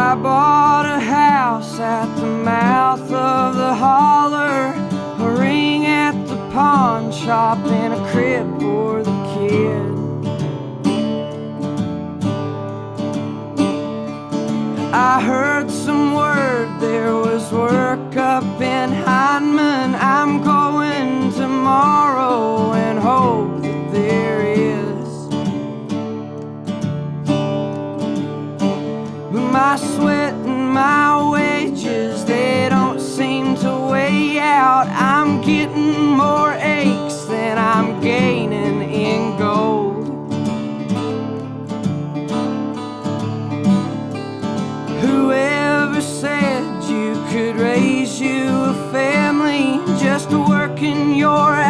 I bought a house at the mouth of the holler, a ring at the pawn shop, and a crib for the kid. I heard some word, there was word